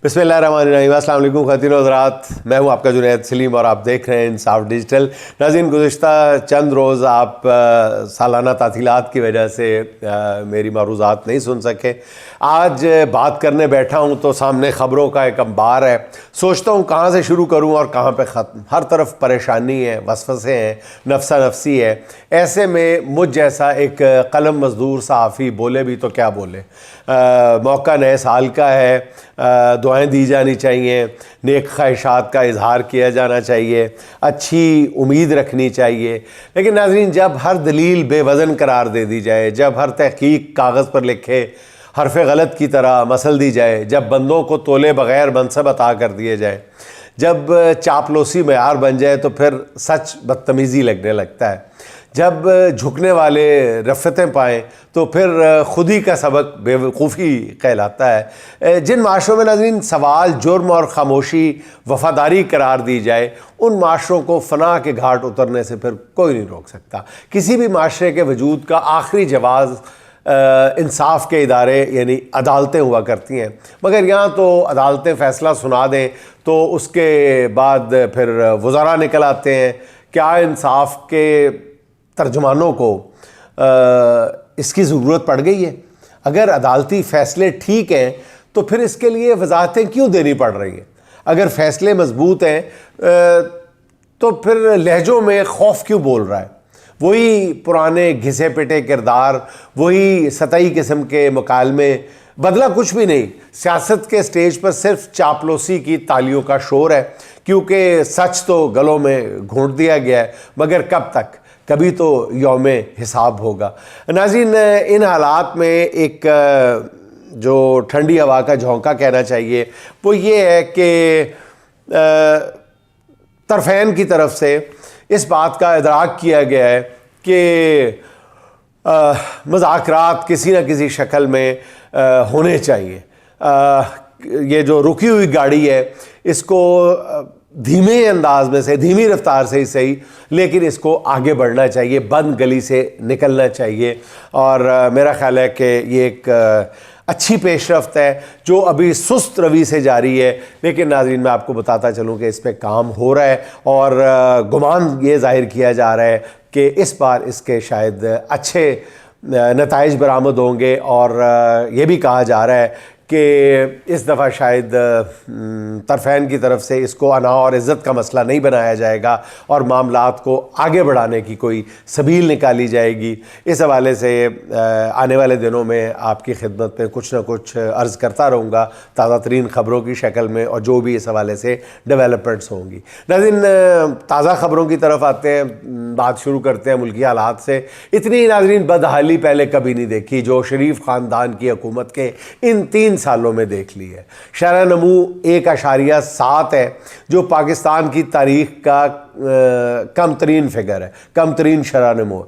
बिस्मिल्लाहिर्रहमानिर्रहीम। अस्सलाम वालेकुम ख़वातीन व हज़रात, मैं हूं आपका जुनैद सलीम और आप देख रहे हैं इंसाफ डिजिटल। नाज़रीन, गुज़िश्ता चंद रोज़ आप सालाना तातीलात की वजह से मेरी मारूज़ात नहीं सुन सके। आज बात करने बैठा हूं तो सामने ख़बरों का एक अंबार है। सोचता हूं कहाँ से शुरू करूं और कहाँ पे ख़त्म। हर तरफ परेशानी है, वसवसे हैं, नफसा नफसी है। ऐसे में मुझ जैसा एक कलम मज़दूर सहाफ़ी बोले भी तो क्या बोले। मौका नए साल का है, दुआएं दी जानी चाहिए, नेक ख्वाहिशात का इजहार किया जाना चाहिए, अच्छी उम्मीद रखनी चाहिए। लेकिन नाज़रीन, जब हर दलील बेवज़न करार दे दी जाए, जब हर तहकीक कागज़ पर लिखे हरफ गलत की तरह मसल दी जाए, जब बंदों को तोले बग़ैर मनसब अता कर दिए जाए, जब चापलूसी मेयार बन जाए तो फिर सच बदतमीज़ी लगने लगता है। जब झुकने वाले रफ़तें पाएँ तो फिर खुद ही का सबक बेवकूफ़ी कहलाता है। जिन माशरों में नाज़रीन सवाल, जुर्म और ख़ामोशी वफ़ादारी करार दी जाए, उन माशरों को फ़ना के घाट उतरने से फिर कोई नहीं रोक सकता। किसी भी माशरे के वजूद का आखिरी जवाज़ इंसाफ के इदारे यानी अदालतें हुआ करती हैं। मगर यहाँ तो अदालतें फ़ैसला सुना दें तो उसके बाद फिर वज़रा निकल आते हैं। क्या इंसाफ के तर्जुमानों को इसकी ज़रूरत पड़ गई है? अगर अदालती फ़ैसले ठीक हैं तो फिर इसके लिए वजाहतें क्यों देनी पड़ रही हैं? अगर फ़ैसले मजबूत हैं तो फिर लहजों में खौफ क्यों बोल रहा है? वही पुराने घिसे पिटे किरदार, वही सतही किस्म के मुकालमे, बदला कुछ भी नहीं। सियासत के स्टेज पर सिर्फ चापलूसी की तालियों का शोर है, क्योंकि सच तो गलों में घोंट दिया गया है। मगर कब तक? कभी तो यौमे हिसाब होगा। नाज़रीन, इन हालात में एक जो ठंडी हवा का झोंका कहना चाहिए वो ये है कि तरफ़ैन की तरफ से इस बात का इदराक किया गया है कि मुज़ाकरात किसी न किसी शक्ल में होने चाहिए। ये जो रुकी हुई गाड़ी है इसको धीमे अंदाज में से, धीमी रफ्तार से ही सही, लेकिन इसको आगे बढ़ना चाहिए, बंद गली से निकलना चाहिए। और मेरा ख्याल है कि ये एक अच्छी पेशरफ्त है जो अभी सुस्त रवि से जारी है। लेकिन नाज़रीन, मैं आपको बताता चलूँ कि इस पर काम हो रहा है और गुमान ये ज़ाहिर किया जा रहा है कि इस बार इसके शायद अच्छे नताइज बरामद होंगे। और ये भी कहा जा रहा है कि इस दफ़ा शायद तरफ़ैन की तरफ से इसको अना और इज़्ज़त का मसला नहीं बनाया जाएगा और मामलात को आगे बढ़ाने की कोई सबील निकाली जाएगी। इस हवाले से आने वाले दिनों में आपकी खिदमत में कुछ ना कुछ अर्ज़ करता रहूँगा, ताज़ा तरीन ख़बरों की शक्ल में, और जो भी इस हवाले से डेवलपमेंट्स होंगी। नाज़रीन, ताज़ा ख़बरों की तरफ आते हैं, बात शुरू करते हैं मुल्की हालात से। इतनी नाज़रीन बदहाली पहले कभी नहीं देखी जो शरीफ ख़ानदान की हुकूमत के इन 3 सालों में देख ली है। शरह नमू 1.7 है, जो पाकिस्तान की तारीख का कम तरीन फिगर है, कम तरीन शरह नमू।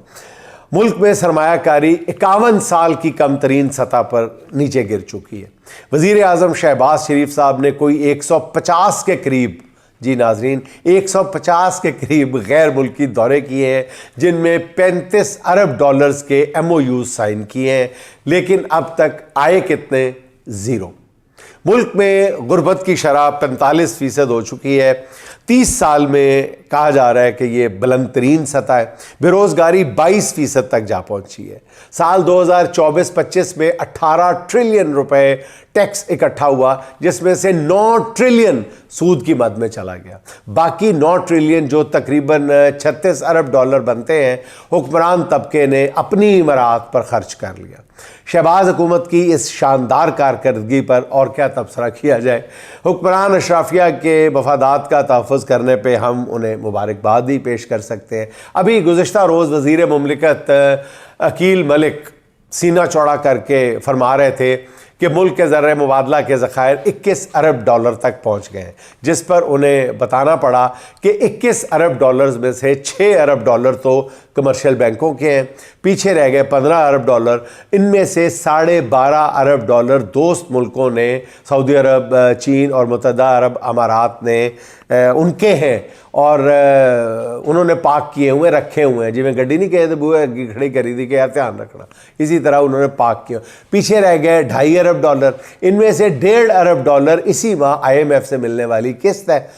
मुल्क में सरमायाकारी 51 साल की कम तरीन सतह पर नीचे गिर चुकी है। वज़ीर आज़म शहबाज शरीफ साहब ने कोई 150 के करीब, जी नाजरीन, 150 के करीब गैर मुल्की दौरे किए हैं, जिनमें 35 अरब डॉलर्स के MOU साइन किए हैं। लेकिन अब तक आए कितने? ज़ीरो। मुल्क में गुर्बत की शरह 45% हो चुकी है। 30 साल में कहा जा रहा है कि ये बुलंद तरीन सतह है। बेरोज़गारी 22% तक जा पहुंची है। साल 2024-25 में 18 ट्रिलियन रुपए टैक्स इकट्ठा हुआ, जिसमें से 9 ट्रिलियन सूद की मद में चला गया। बाकी 9 ट्रिलियन जो तकरीबन 36 अरब डॉलर बनते हैं, हुक्मरान तबके ने अपनी मराहत पर खर्च कर लिया। शहबाज हुकूमत की इस शानदार कारकर्दगी पर और क्या तबसरा किया जाए। हुक्मरान अशराफिया के मफादात का तहफ़्फ़ुज़ करने पे हम उन्हें मुबारकबाद ही पेश कर सकते हैं। अभी गुज़िश्ता रोज़ वज़ीर मुमलिकत अकील मलिक सीना चौड़ा करके फरमा रहे थे कि मुल्क के ज़र मुबादला के ज़खायर 21 अरब डॉलर तक पहुँच गए, जिस पर उन्हें बताना पड़ा कि 21 अरब डॉलर्स में से 6 अरब डॉलर तो कमर्शियल बैंकों के हैं। पीछे रह गए 15 अरब डॉलर, इनमें से 12.5 अरब डॉलर दोस्त मुल्कों ने, सऊदी अरब, चीन और मुत्तहदा अरब अमारात ने उनके हैं और उन्होंने पाक किए हुए रखे हुए हैं। जिमें गड्डी नहीं कहे तो बुआ खड़ी करी थी कि यार ध्यान रखना, इसी तरह उन्होंने पाक किया। पीछे रह गए 2.5 अरब डॉलर, इनमें से 1.5 अरब डॉलर इसी माह IMF से मिलने वाली किस्त है।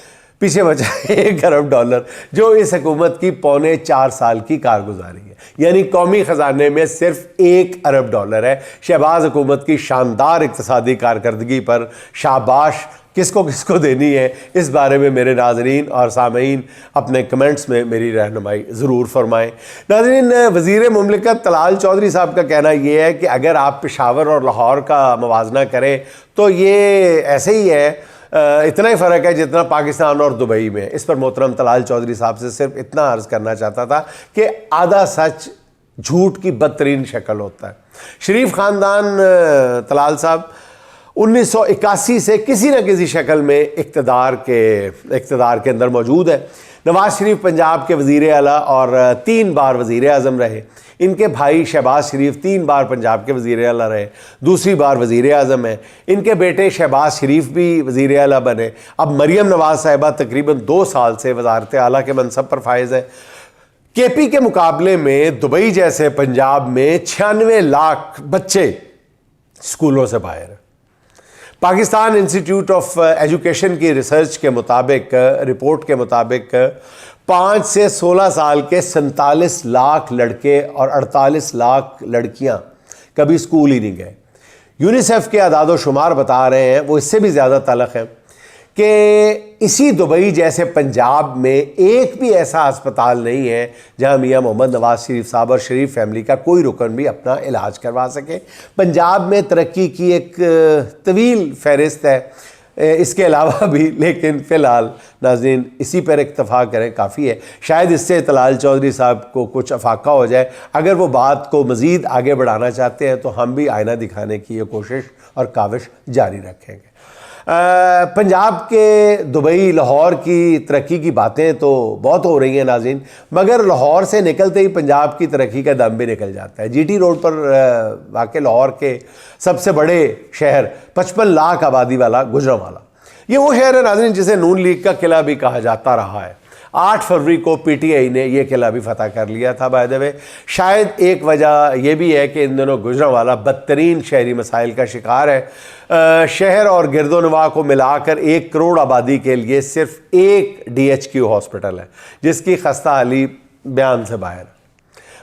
पीछे बचा 1 अरब डॉलर जो इस हुकूमत की 3.25 साल की कारगुजारी है, यानी कौमी ख़जाने में सिर्फ 1 अरब डॉलर है। शहबाज हुकूमत की शानदार इक़्तिसादी कारकर्दगी पर शाबाश किसको किसको देनी है, इस बारे में मेरे नाज़रीन और सामीन अपने कमेंट्स में मेरी रहनुमाई ज़रूर फरमाएँ। नाज़रीन, वज़ीर मुमलिकत तलाल चौधरी साहब का कहना यह है कि अगर आप पेशावर और लाहौर का मवाजना करें तो ये ऐसे ही है, इतना ही फ़र्क है जितना पाकिस्तान और दुबई में। इस पर मोहतरम तलाल चौधरी साहब से सिर्फ इतना अर्ज़ करना चाहता था कि आधा सच झूठ की बदतरीन शक्ल होता है। शरीफ ख़ानदान तलाल साहब 1981 से किसी न किसी शक्ल में इक़्तिदार के अंदर मौजूद है। नवाज शरीफ पंजाब के वज़ीर आला और 3 बार वज़ीर आज़म रहे। इनके भाई शहबाज शरीफ 3 बार पंजाब के वज़ीर आला रहे, दूसरी बार वज़ीर आज़म है। इनके बेटे शहबाज शरीफ भी वज़ीर आला बने। अब मरियम नवाज़ साहिबा तकरीबन 2 साल से वज़ारत आला के मनसब पर फायज़ है। KP के मुकाबले में दुबई जैसे पंजाब में 96 लाख बच्चे स्कूलों से बाहर हैं। पाकिस्तान इंस्टीट्यूट ऑफ एजुकेशन की रिसर्च के मुताबिक, रिपोर्ट के मुताबिक 5 से 16 साल के 47 लाख लड़के और 48 लाख लड़कियां कभी स्कूल ही नहीं गए। यूनिसेफ के आदाद शुमार बता रहे हैं, वो इससे भी ज़्यादा तलख है कि इसी दुबई जैसे पंजाब में एक भी ऐसा अस्पताल नहीं है जहां मियां मोहम्मद नवाज शरीफ साहब और शरीफ फैमिली का कोई रुकन भी अपना इलाज करवा सके। पंजाब में तरक्की की एक तवील फहरिस्त है इसके अलावा भी, लेकिन फ़िलहाल नाज़रीन इसी पर इक्तफ़ा करें काफ़ी है। शायद इससे तलाल चौधरी साहब को कुछ अफाका हो जाए। अगर वो बात को मज़ीद आगे बढ़ाना चाहते हैं तो हम भी आईना दिखाने की ये कोशिश और काविश जारी रखेंगे। पंजाब के दुबई लाहौर की तरक्की की बातें तो बहुत हो रही हैं नाज़रीन, मगर लाहौर से निकलते ही पंजाब की तरक्की का दम भी निकल जाता है। GT रोड पर वाक़ लाहौर के सबसे बड़े शहर 55 लाख आबादी वाला गुजरांवाला, ये वो शहर है नाज़रीन जिसे नून लीग का किला भी कहा जाता रहा है। 8 फरवरी को PTI ने यह किला भी फतह कर लिया था। बाय द वे, शायद एक वजह यह भी है कि इन दिनों गुजरांवाला बदतरीन शहरी मसाइल का शिकार है। शहर और गिरदोनवा को मिलाकर 1 करोड़ आबादी के लिए सिर्फ 1 DHQ हॉस्पिटल है, जिसकी खस्ता हाली बयान से बाहर।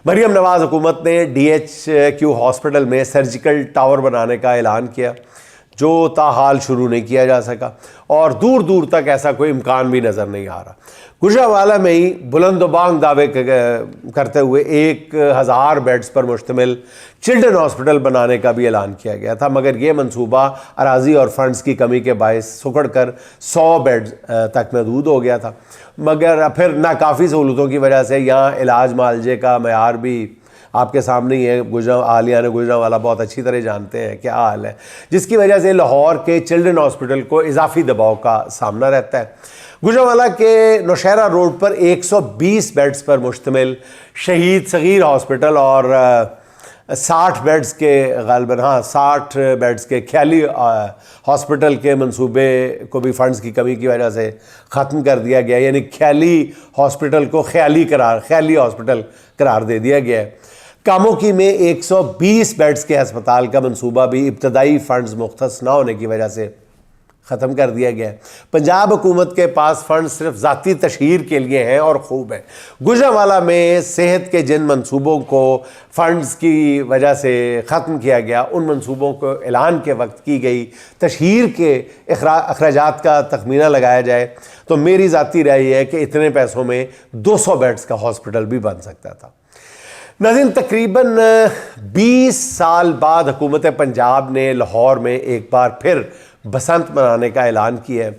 मरियम नवाज हुकूमत ने DHQ हॉस्पिटल में सर्जिकल टावर बनाने का ऐलान किया, जो ताहाल शुरू नहीं किया जा सका और दूर दूर तक ऐसा कोई इम्कान भी नज़र नहीं आ रहा। गुजरांवाला में ही बुलंदबांग दावे करते हुए 1000 बेड्स पर मुश्तमिल चिल्ड्रन हॉस्पिटल बनाने का भी ऐलान किया गया था, मगर ये मंसूबा अराजी और फंड्स की कमी के बायस सुखड़ कर 100 बेड्स तक महदूद हो गया था। मगर फिर नाकाफ़ी सहूलतों की वजह से यहाँ इलाज मालजे का मयार भी आपके सामने ही है। आलियान गुजरांवाला बहुत अच्छी तरह जानते हैं क्या हाल है, जिसकी वजह से लाहौर के चिल्ड्रन हॉस्पिटल को इजाफी दबाव का सामना रहता है। गुजरांवाला के नौशहरा रोड पर 120 बेड्स पर मुश्तमिल शहीद सगीर हॉस्पिटल और 60 बेड्स के गालिबन 60 बेड्स के ख्याली हॉस्पिटल के मंसूबे को भी फंड्स की कमी की वजह से ख़त्म कर दिया गया, यानी ख्याली हॉस्पिटल को ख्याली हॉस्पिटल करार दे दिया गया है। कामोकी में 120 बेड्स के अस्पताल का मंसूबा भी इब्तदाई फंड्स मुख्तस ना होने की वजह से ख़त्म कर दिया गया है। पंजाब हुकूमत के पास फ़ंड सिर्फ ज़ाती तशहीर के लिए हैं और खूब है। गुजरांवाला में सेहत के जिन मंसूबों को फ़ंड्स की वजह से ख़त्म किया गया, उन मंसूबों को ऐलान के वक्त की गई तशहीर के अखराजात का तखमीना लगाया जाए तो मेरी ज़ाती राय है कि इतने पैसों में 200 बेड्स का हॉस्पिटल भी बन सकता था। नाज़रीन, तकरीबन 20 साल बाद हुकूमत पंजाब ने लाहौर में एक बार फिर बसंत मनाने का ऐलान किया है।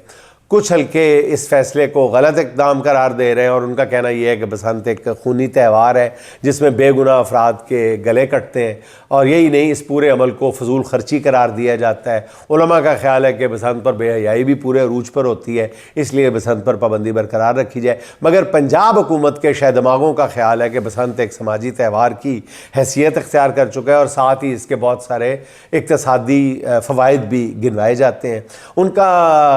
कुछ हल्के इस फैसले को गलत इक़दाम करार दे रहे हैं और उनका कहना यह है कि बसंत एक खूनी त्यौहार है जिसमें बेगुनाह अफराद के गले कटते हैं, और यही नहीं, इस पूरे अमल को फजूल खर्ची करार दिया जाता है। उलमा का ख्याल है कि बसंत पर बेहयाई भी पूरे अरूज पर होती है, इसलिए बसंत पर पाबंदी बरकरार रखी जाए। मगर पंजाब हुकूमत के शायद दिमागों का ख्याल है कि बसंत एक समाजी त्यौहार की हैसियत इख्तियार कर चुका है और साथ ही इसके बहुत सारे इक़्तिसादी फ़वाइद भी गिनवाए जाते हैं। उनका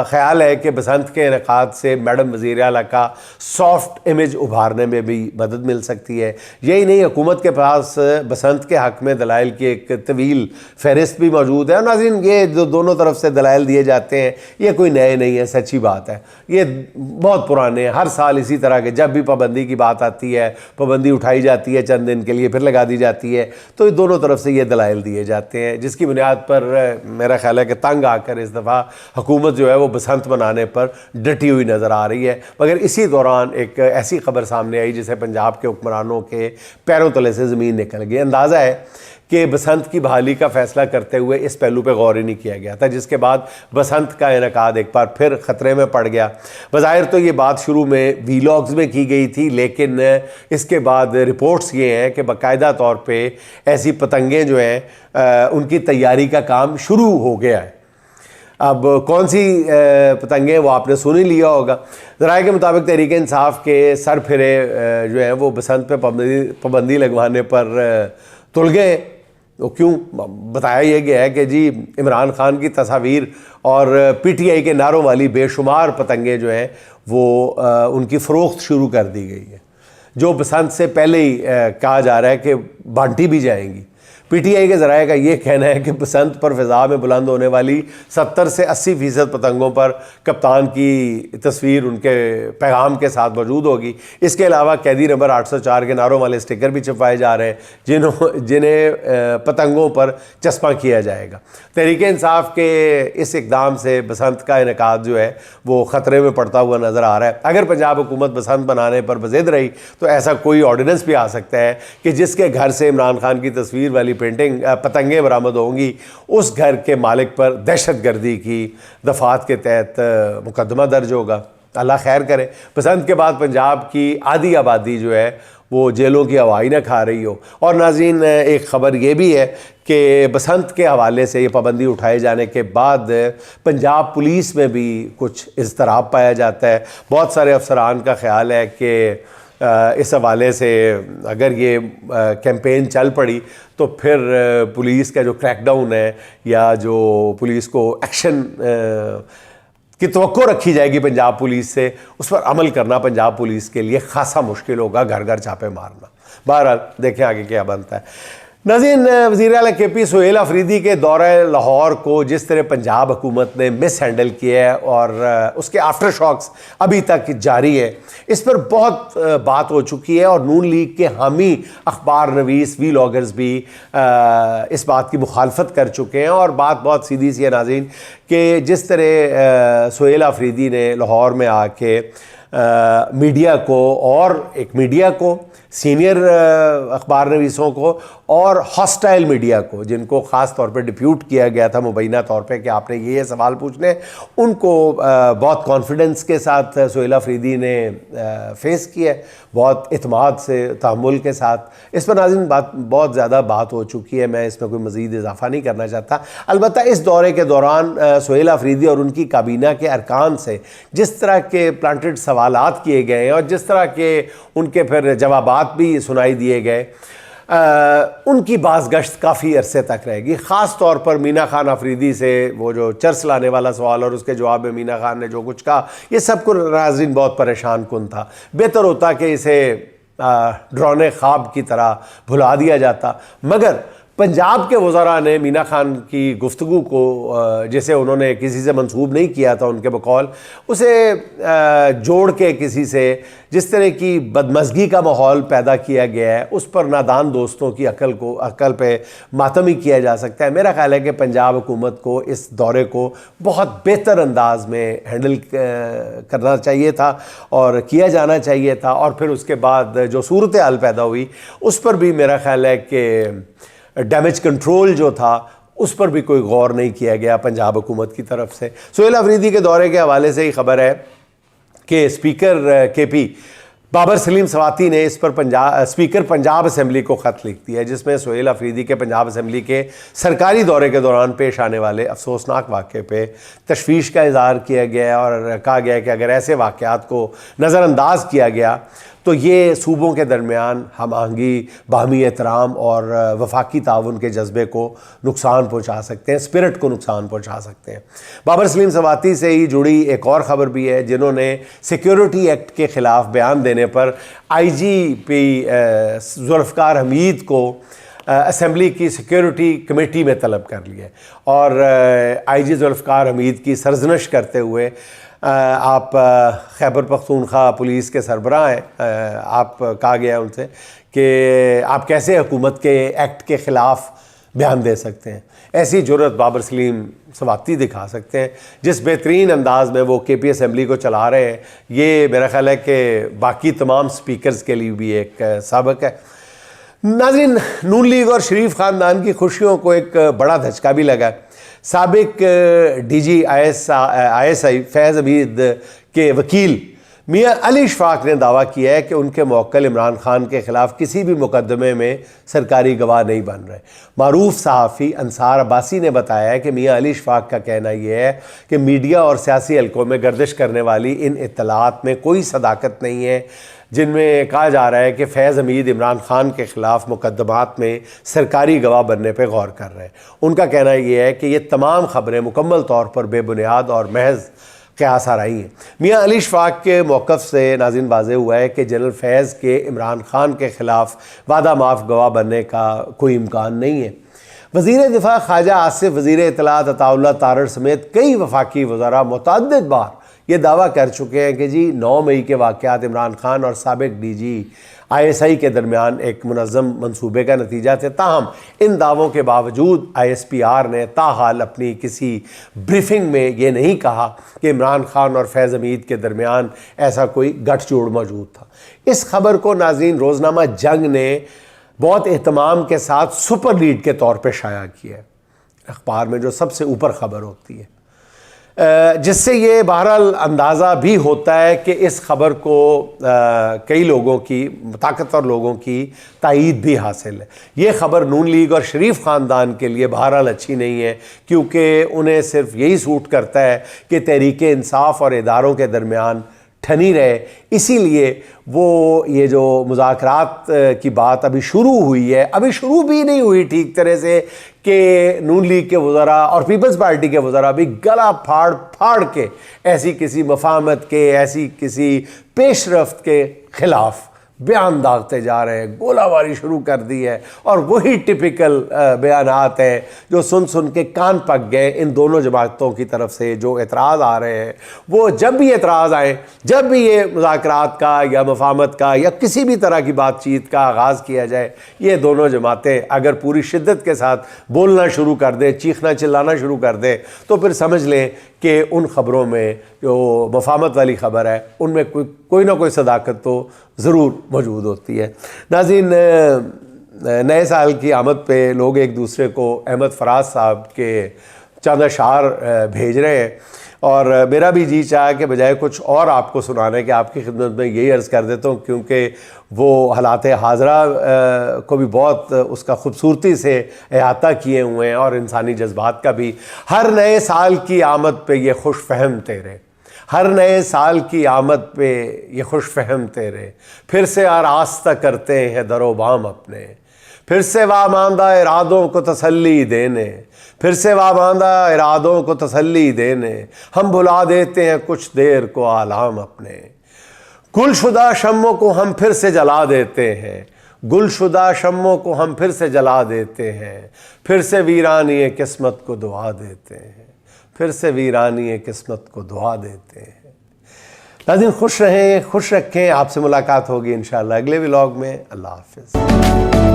ख्याल है कि बसंत के इनेकाद से मैडम वज़ीर आला का सॉफ्ट इमेज उभारने में भी मदद मिल सकती है। यही नहीं, हुकूमत के पास बसंत के हक़ में दलाइल की एक तवील फहरिस्त भी मौजूद है। और नाज़रीन, ये जो दोनों तरफ से दलाइल दिए जाते हैं ये कोई नए नहीं है, सच्ची बात है, ये बहुत पुराने हैं। हर साल इसी तरह के जब भी पाबंदी की बात आती है, पाबंदी उठाई जाती है चंद दिन के लिए, फिर लगा दी जाती है, तो दोनों तरफ से ये दलाइल दिए जाते हैं, जिसकी बुनियाद पर मेरा ख्याल है कि तंग आकर इस दफ़ा हुकूमत जो है वो बसंत मनाने पर डटी हुई नज़र आ रही है। मगर इसी दौरान एक ऐसी खबर सामने आई जिसे पंजाब के हुक्मरानों के पैरों तले से ज़मीन निकल गई। अंदाज़ा है कि बसंत की बहाली का फ़ैसला करते हुए इस पहलू पर गौर ही नहीं किया गया था, जिसके बाद बसंत का इनेकाद एक बार फिर ख़तरे में पड़ गया। बज़ाहिर तो ये बात शुरू में वीलॉग्स में की गई थी, लेकिन इसके बाद रिपोर्ट्स ये हैं कि बाकायदा तौर पे ऐसी पतंगें जो हैं उनकी तैयारी का काम शुरू हो गया है। अब कौन सी पतंगें वो आपने सुन ही लिया होगा। ज़राए के मुताबिक तहरीक इंसाफ के सर फिरे जो है वो बसंत पे पाबंदी लगवाने पर तुल गए। तो क्यों? बताया यह गया है कि जी इमरान खान की तस्वीर और PTI के नारों वाली बेशुमार पतंगें जो हैं वो उनकी फ़रोख्त शुरू कर दी गई है, जो बसंत से पहले ही कहा जा रहा है कि बांटी भी जाएंगी। PTI के ज़राए का ये कहना है कि बसंत पर फ़िज़ा में बुलंद होने वाली 70 से 80% पतंगों पर कप्तान की तस्वीर उनके पैगाम के साथ मौजूद होगी। इसके अलावा कैदी नंबर 804 के नारों वाले स्टिकर भी छपवाए जा रहे हैं जिन्हें पतंगों पर चस्पा किया जाएगा। तहरीक इंसाफ के इस इक़दाम से बसंत का इनेकाद जो है वो ख़तरे में पड़ता हुआ नज़र आ रहा है। अगर पंजाब हुकूमत बसंत बनाने पर बज़िद रही तो ऐसा कोई ऑर्डिनेंस भी आ सकता है कि जिसके घर से इमरान खान की तस्वीर वाली पतंगें बरामद होंगी, उस घर के मालिक पर दहशत गर्दी की दफ़ात के तहत मुकदमा दर्ज होगा। अल्लाह खैर करे, बसंत के बाद पंजाब की आधी आबादी जो है वो जेलों की हवाई ना खा रही हो। और नाज़रीन, एक ख़बर ये भी है कि बसंत के हवाले से ये पाबंदी उठाए जाने के बाद पंजाब पुलिस में भी कुछ इज़्तिराब पाया जाता है। बहुत सारे अफसरान का ख्याल है कि इस हवाले से अगर ये कैंपेन चल पड़ी तो फिर पुलिस का जो क्रैकडाउन है या जो पुलिस को एक्शन की तवक्को रखी जाएगी पंजाब पुलिस से, उस पर अमल करना पंजाब पुलिस के लिए खासा मुश्किल होगा, घर घर छापे मारना। बहरहाल देखें आगे क्या बनता है। नाज़रीन, वज़ीर आला KP सुहेल अफरीदी के दौरे लाहौर को जिस तरह पंजाब हुकूमत ने मिस हैंडल किया है और उसके आफ्टर शॉक्स अभी तक जारी है, इस पर बहुत बात हो चुकी है और नून लीग के हामी अखबार नवीस वीलॉगर्स भी इस बात की मुखालफत कर चुके हैं। और बात बहुत सीधी सी है नाज़रीन कि जिस तरह सुहेल अफरीदी ने लाहौर में आके मीडिया को और एक मीडिया को, सीनियर अखबार नवीसों को और हॉस्टाइल मीडिया को, जिनको ख़ास तौर पे डिप्यूट किया गया था मुबैना तौर पे कि आपने ये सवाल पूछने, उनको बहुत कॉन्फिडेंस के साथ सुहेल अफरीदी ने फेस किया, बहुत इत्मीनान से, तहम्मुल के साथ। इस पर नाज़रीन बहुत ज़्यादा बात हो चुकी है, मैं इसमें कोई मज़ीद इजाफा नहीं करना चाहता। अलबत्ता इस दौरे के दौरान सुहेल अफरीदी और उनकी काबीना के अरकान से जिस तरह के प्लांटेड सवालात किए गए हैं और जिस तरह के उनके फिर जवाबात भी सुनाई दिए गए, उनकी बाज़गश्त काफ़ी अरसे तक रहेगी। ख़ास तौर पर मीना खान अफरीदी से वो जो चर्च लाने वाला सवाल और उसके जवाब में मीना खान ने जो कुछ कहा, ये सब को नाज़रीन बहुत परेशान कुन था। बेहतर होता कि इसे डरौने ख्वाब की तरह भुला दिया जाता, मगर पंजाब के वज़रा ने मीना खान की गुफ्तगू को, जिसे उन्होंने किसी से मंसूब नहीं किया था उनके बकौल, उसे जोड़ के किसी से जिस तरह की बदमज़गी का माहौल पैदा किया गया है, उस पर नादान दोस्तों की अकल पे मातम ही किया जा सकता है। मेरा ख्याल है कि पंजाब हुकूमत को इस दौरे को बहुत बेहतर अंदाज में हैंडल करना चाहिए था और किया जाना चाहिए था। और फिर उसके बाद जो सूरत हाल पैदा हुई, उस पर भी मेरा ख्याल है कि डैमेज कंट्रोल जो था उस पर भी कोई गौर नहीं किया गया पंजाब हुकूमत की तरफ से। सुहेल अफरीदी के दौरे के हवाले से ही खबर है कि स्पीकर KP बाबर सलीम सवाती ने इस पर स्पीकर पंजाब असम्बली को ख़त लिख दिया है, जिसमें सुहेल अफरीदी के पंजाब असम्बली के सरकारी दौरे के दौरान पेश आने वाले अफसोसनाक वाक़े पे तशवीश का इज़हार किया गया है और कहा गया है कि अगर ऐसे वाक़यात को नज़रअंदाज किया गया तो ये सूबों के दरमियान हम आहंगी, बाहमी एहतराम और वफाकी ताउन के जज्बे को नुकसान पहुँचा सकते हैं, स्पिरिट को नुकसान पहुँचा सकते हैं। बाबर सलीम सवाती से ही जुड़ी एक और ख़बर भी है, जिन्होंने सिक्योरिटी एक्ट के ख़िलाफ़ बयान देने पर IGP जुल्फ़िकार हमीद को असम्बली की सिक्योरिटी कमेटी में तलब कर लिया और IG जुल्फ़िकार हमीद की सरजनश करते हुए आप खैबर पख्तूनख्वा पुलिस के सरबराह हैं, आप कहा गया उनसे कि आप कैसे हुकूमत के एक्ट के ख़िलाफ़ बयान दे सकते हैं। ऐसी जुर्रत बाबर सलीम सवाती दिखा सकते हैं। जिस बेहतरीन अंदाज में वो KP असम्बली को चला रहे हैं, ये मेरा ख़्याल है कि बाकी तमाम स्पीकर्स के लिए भी एक सबक है। नाज़रीन, नून लीग और शरीफ ख़ानदान की खुशियों को एक बड़ा धचका भी लगा। साबिक DG ISI फैज़ हमीद के वकील मियाँ अली इशफाक ने दावा किया है कि उनके मौक्कल इमरान खान के ख़िलाफ़ किसी भी मुकदमे में सरकारी गवाह नहीं बन रहे। मारूफ सहाफ़ी अंसार अब्बासी ने बताया है कि मियाँ अली इशफाक का कहना यह है कि मीडिया और सियासी हलकों में गर्दिश करने वाली इन इत्तलात में कोई सदाकत नहीं है, जिनमें कहा जा रहा है कि फैज़ हमीद इमरान खान के ख़िलाफ़ मुकदमात में सरकारी गवाह बनने पर गौर कर रहे हैं। उनका कहना यह है कि ये तमाम ख़बरें मुकम्मल तौर पर बेबुनियाद और महज क़यास आराई हैं। मियाँ अली इशफाक के मौक़िफ़ से नाज़रीन वाज़ेह हुआ है कि जनरल फैज़ के इमरान खान के ख़िलाफ़ वादा माफ़ गवाह बनने का कोई इम्कान नहीं है। वज़ीर दिफ़ा ख्वाजा आसिफ, वज़ीर इत्तलात अताउल्लाह तारड़ समेत कई वफाकी वज़रा मुतअद्दिद बार ये दावा कर चुके हैं कि जी 9 मई के वाक़यात इमरान खान और साबिक DG ISI के दरमियान एक मुनज़्ज़म मंसूबे का नतीजा थे। ताहम इन दावों के बावजूद ISPR ने ताहाल अपनी किसी ब्रीफिंग में ये नहीं कहा कि इमरान खान और फैज़ हमीद के दरमियान ऐसा कोई गठजोड़ मौजूद था। इस खबर को नाज़रीन रोज़नामा जंग ने बहुत एहतमाम के साथ सुपर लीड के तौर पर शाया किया है, अखबार में जो सबसे ऊपर खबर होती है, जिससे ये बहरहाल अंदाज़ा भी होता है कि इस ख़बर को कई लोगों की, ताकतवर लोगों की तायीद भी हासिल है। ये ख़बर नून लीग और शरीफ ख़ानदान के लिए बहरहाल अच्छी नहीं है, क्योंकि उन्हें सिर्फ यही सूट करता है कि तहरीक इंसाफ और इदारों के दरमियान ठनी रहे। इसीलिए वो ये जो मुज़ाकरात की बात अभी शुरू हुई है, अभी शुरू भी नहीं हुई ठीक तरह से कि नून लीग के वज़रा और पीपल्स पार्टी के वज़रा भी गला फाड़ फाड़ के ऐसी किसी मफाहमत के, ऐसी किसी पेशरफ्त के ख़िलाफ़ बयान दागते जा रहे हैं, गोलाबारी शुरू कर दी है। और वही टिपिकल बयानात हैं जो सुन सुन के कान पक गए इन दोनों जमातों की तरफ से जो एतराज़ आ रहे हैं। वो जब भी एतराज़ आए, जब भी ये मुज़ाकरात का या मफाहमत का या किसी भी तरह की बातचीत का आगाज़ किया जाए, ये दोनों जमातें अगर पूरी शिद्दत के साथ बोलना शुरू कर दें, चीखना चिल्लाना शुरू कर दें, तो फिर समझ लें कि उन ख़बरों में जो मफाहमत वाली ख़बर है उनमें कोई ना कोई सदाकत तो ज़रूर मौजूद होती है। नाज़रीन, नए साल की आमद पे लोग एक दूसरे को अहमद फराज साहब के चंद अशार भेज रहे हैं और मेरा भी जी चाहा कि बजाय कुछ और आपको सुनाने के आपकी खिदमत में यही अर्ज़ कर देता हूँ, क्योंकि वो हालात हाज़रा को भी बहुत उसका ख़ूबसूरती से अहाता किए हुए हैं और इंसानी जज्बात का भी। हर नए साल की आमद पे ये खुश फहम तेरे, हर नए साल की आमद पे ये खुश फहम तेरे, फिर से आरास्ता करते हैं दरोबाम अपने, फिर से वामांदा इरादों को तसल्ली देने, फिर से वामांदा इरादों को तसल्ली देने, हम भुला देते हैं कुछ देर को आलाम अपने। गुलशुदा शम्मों को हम फिर से जला देते हैं, गुलशुदा शम्मों को हम फिर से जला देते हैं, फिर से वीरानी किस्मत को दुआ देते हैं, फिर से वीरानी किस्मत को दुआ देते हैं। नाज़रीन, खुश रहें, खुश रखें। आपसे मुलाकात होगी इंशाअल्लाह अगले व्लॉग में। अल्लाह हाफ़िज़।